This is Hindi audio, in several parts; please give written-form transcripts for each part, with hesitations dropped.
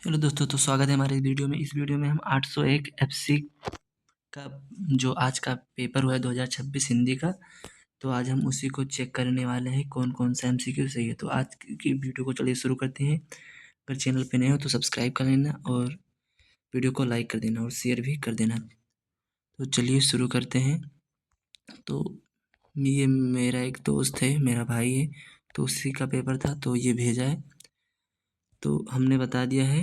हेलो दोस्तों, तो स्वागत है हमारे वीडियो में। इस वीडियो में हम 801 एफसी का जो आज का पेपर हुआ है 2026 हिंदी का, तो आज हम उसी को चेक करने वाले हैं कौन कौन सा एमसीक्यू सही है। तो आज की वीडियो को चलिए शुरू करते हैं। अगर चैनल पे नए हो तो सब्सक्राइब कर लेना और वीडियो को लाइक कर देना और शेयर भी कर देना। तो चलिए शुरू करते हैं। तो ये मेरा एक दोस्त है, मेरा भाई है, तो उसी का पेपर था तो ये भेजा है। तो हमने बता दिया है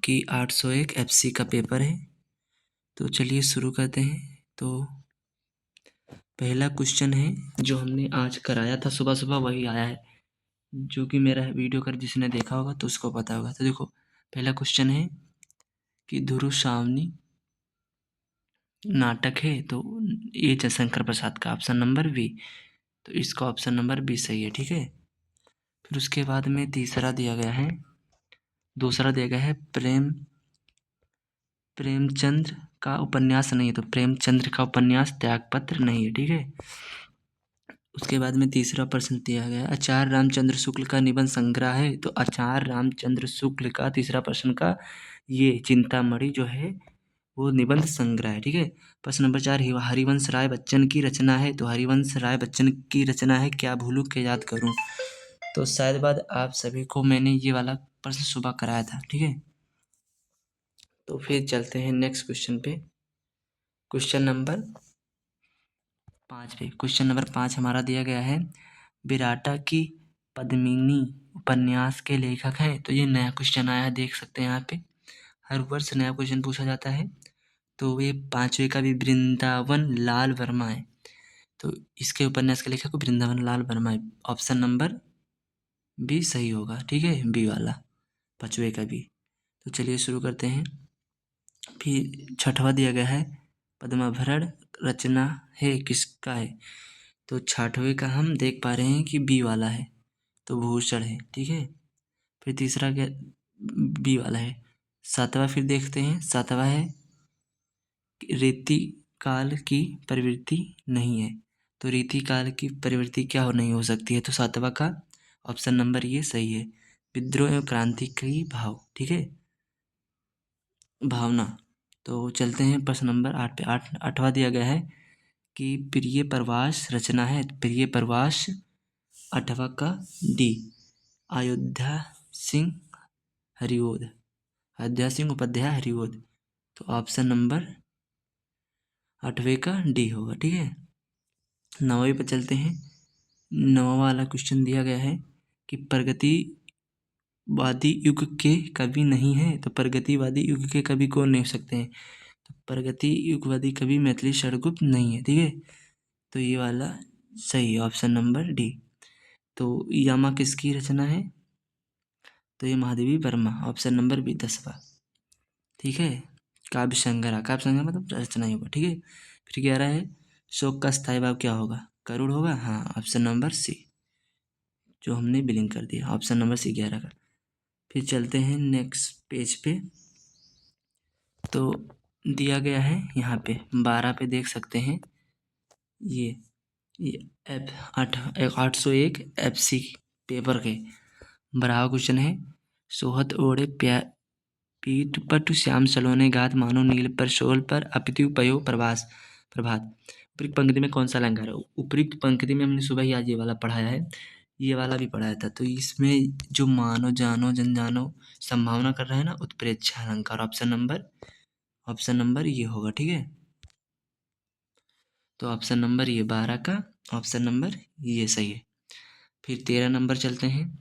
कि 801 एफसी का पेपर है। तो चलिए शुरू करते हैं। तो पहला क्वेश्चन है जो हमने आज कराया था सुबह सुबह, वही आया है। जो कि मेरा वीडियो कर जिसने देखा होगा तो उसको पता होगा। तो देखो, पहला क्वेश्चन है कि धुरुसावनी नाटक है, तो ये जयशंकर प्रसाद का ऑप्शन नंबर बी। तो इसका ऑप्शन नंबर बी सही है, ठीक है। फिर उसके बाद में तीसरा दिया गया है, दूसरा दिया गया है प्रेमचंद्र का उपन्यास नहीं है, तो प्रेमचंद्र का उपन्यास त्यागपत्र नहीं है, ठीक है। उसके बाद में तीसरा प्रश्न दिया गया है, आचार्य रामचंद्र शुक्ल का निबंध संग्रह है, तो आचार्य रामचंद्र शुक्ल का तीसरा प्रश्न का ये चिंतामणि जो है वो निबंध संग्रह है, ठीक है। प्रश्न नंबर 4, हरिवंश राय बच्चन की रचना है, तो हरिवंश राय बच्चन की रचना है क्या भूलूं क्या याद करूं। तो शायद बाद आप सभी को मैंने ये वाला प्रश्न सुबह कराया था, ठीक है। तो फिर चलते हैं नेक्स्ट क्वेश्चन पे। क्वेश्चन नंबर 5 पे, क्वेश्चन नंबर 5 हमारा दिया गया है, विराटा की पद्मिनी उपन्यास के लेखक हैं। तो ये नया क्वेश्चन आया है, देख सकते हैं यहाँ पे। हर वर्ष नया क्वेश्चन पूछा जाता है। तो ये 5वें का भी वृंदावन लाल वर्मा है। तो इसके उपन्यास के लेखक वृंदावन लाल वर्मा है। ऑप्शन नंबर बी सही होगा, ठीक है, बी वाला 5वें का भी। तो चलिए शुरू करते हैं। फिर छठवां दिया गया है, पद्माभरण रचना है किसका है। तो छठवें का हम देख पा रहे हैं कि बी वाला है, तो भूषण है, ठीक है। फिर तीसरा क्या, बी वाला है। सातवां फिर देखते हैं, सातवां है रीति काल की प्रवृत्ति नहीं है। तो रीति काल की प्रवृत्ति क्या हो नहीं हो सकती है, तो सातवां का ऑप्शन नंबर ये सही है, विद्रोह एवं क्रांतिकारी भाव, ठीक है, भावना। तो चलते हैं प्रश्न नंबर 8 पे। आठवां दिया गया है कि प्रिय प्रवास रचना है, प्रिय प्रवास आठवां का डी, अयोध्या सिंह हरिओद, अयोध्या सिंह उपाध्याय हरिओद। तो ऑप्शन नंबर 8वें का डी होगा, ठीक है। 9वें पर चलते हैं। 9वां वाला क्वेश्चन दिया गया है कि प्रगतिवादी युग के कवि नहीं है, तो प्रगतिवादी युग के कवि कौन नहीं हो सकते हैं। तो प्रगति युगवादी कवि मैथिली शरगुप्त नहीं है, ठीक है। तो ये वाला सही है, ऑप्शन नंबर डी। तो यामा किसकी रचना है, तो ये Mahadevi Verma, option number B 10वां, ठीक है। काव्य संग्रह, काव्य संग्रह मतलब रचना ही होगा, ठीक है। फिर 11 है, शोक का स्थायी भाव क्या होगा, करुण होगा, हाँ, ऑप्शन नंबर सी, जो हमने बिलिंग कर दिया, ऑप्शन नंबर सी 11 का। फिर चलते हैं नेक्स्ट पेज पे। तो दिया गया है यहाँ पे 12 पे देख सकते हैं, ये एफ 801 एफसी पेपर के बराबर क्वेश्चन है। सोहत ओढ़े पीठ पटु श्याम सलोने गात मानो नील पर शोल पर अपितु पयो प्रभात। उपयुक्त पंक्ति में कौन सा अलंकार है। उपयुक्त पंक्ति में हमने सुबह ही आज ये वाला पढ़ाया है, ये वाला भी पढ़ाया था। तो इसमें जो मानो जानो जन जानो संभावना कर रहा है ना, उत्प्रेक्षा अलंकार, ऑप्शन नंबर ये होगा, ठीक है। तो ऑप्शन नंबर ये 12 का ऑप्शन नंबर ये सही है। फिर 13 नंबर चलते हैं।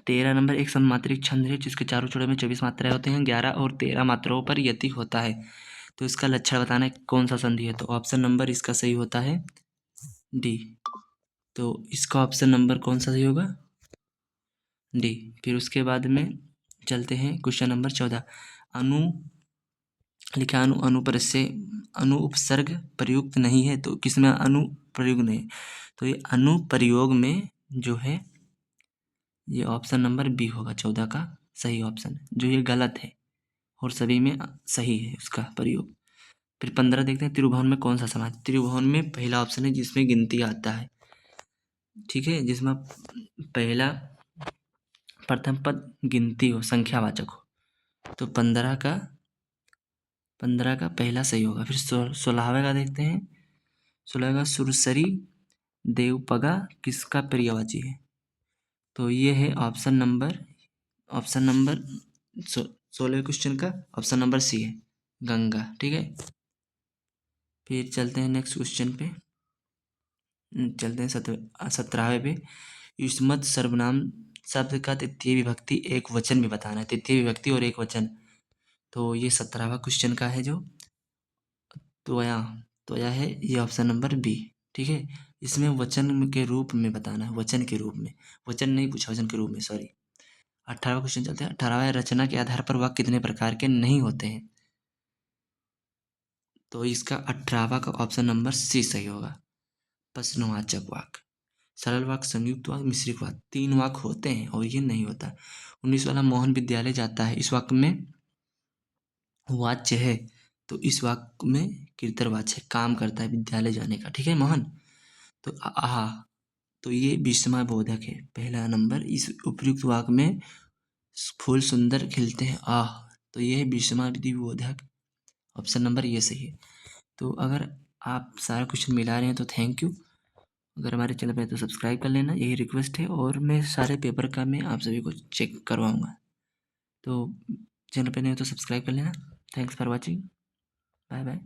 13 नंबर एक सममात्रिक छंद है जिसके चारों छोरों में 24 मात्राएं होते हैं, 11 और 13 मात्राओं पर यति होता है। तो इसका लक्षण बताना है कौन सा संधि है, तो ऑप्शन नंबर इसका सही होता है डी। तो इसका ऑप्शन नंबर कौन सा सही होगा, डी। फिर उसके बाद में चलते हैं क्वेश्चन नंबर 14। अनु लिखा अनुपर से अनु उपसर्ग प्रयुक्त नहीं है, तो किसमें अनु प्रयोग नहीं, तो ये अनुप्रयोग में जो है ये ऑप्शन नंबर बी होगा 14 का सही ऑप्शन, जो ये गलत है और सभी में सही है उसका प्रयोग। फिर 15 देखते हैं, त्रिभुवन में कौन सा समाज। त्रिभुवन में पहला ऑप्शन है जिसमें गिनती आता है, ठीक है, जिसमें पहला प्रथम पद गिनती हो, संख्यावाचक हो, तो 15 का पहला सही होगा। फिर 16वें का देखते हैं। 16वें का सुरसरी देवपगा किसका पर्यायवाची है? तो ये है ऑप्शन नंबर 16वें क्वेश्चन का ऑप्शन नंबर सी है, गंगा। ठीक है, फिर चलते हैं नेक्स्ट क्वेश्चन पे। चलते हैं 17वें पे। युष्मत सर्वनाम शब्द का तृतीय विभक्ति एक वचन में बताना है। तृतीय विभक्ति और एक वचन। तो ये 17वां क्वेश्चन का है जो त्वया त्वया है, ये ऑप्शन नंबर बी। ठीक है, इसमें वचन के रूप में बताना है, वचन के रूप में, वचन नहीं पूछा, वचन के रूप में, सॉरी। 18वां क्वेश्चन चलते हैं। 18वां, रचना के आधार पर वाक्य कितने प्रकार के नहीं होते हैं? तो इसका 18वां का ऑप्शन नंबर सी सही होगा, प्रश्नवाचक वाक्य। सरल वाक्य, संयुक्त वाक्य, मिश्रित वाक्य, 3 वाक्य होते हैं और ये नहीं होता। 19 वाला, मोहन विद्यालय जाता है, इस वाक्य में वाच्य है, तो इस वाक्य में कृतवाच्य है, काम करता है विद्यालय जाने का। ठीक है, मोहन। तो आहा, तो ये विस्मय बोधक है, पहला नंबर। इस उपयुक्त वाक्य में फूल सुंदर खिलते हैं, आह, तो ये है विस्मय बोधक, ऑप्शन नंबर ये सही है। तो अगर आप सारा क्वेश्चन मिला रहे हैं तो थैंक यू। अगर हमारे चैनल पर है तो सब्सक्राइब कर लेना, यही रिक्वेस्ट है। और मैं सारे पेपर का मैं आप सभी को चेक करवाऊँगा, तो चैनल पे नहीं हो तो सब्सक्राइब कर लेना। Thanks for watching, bye bye.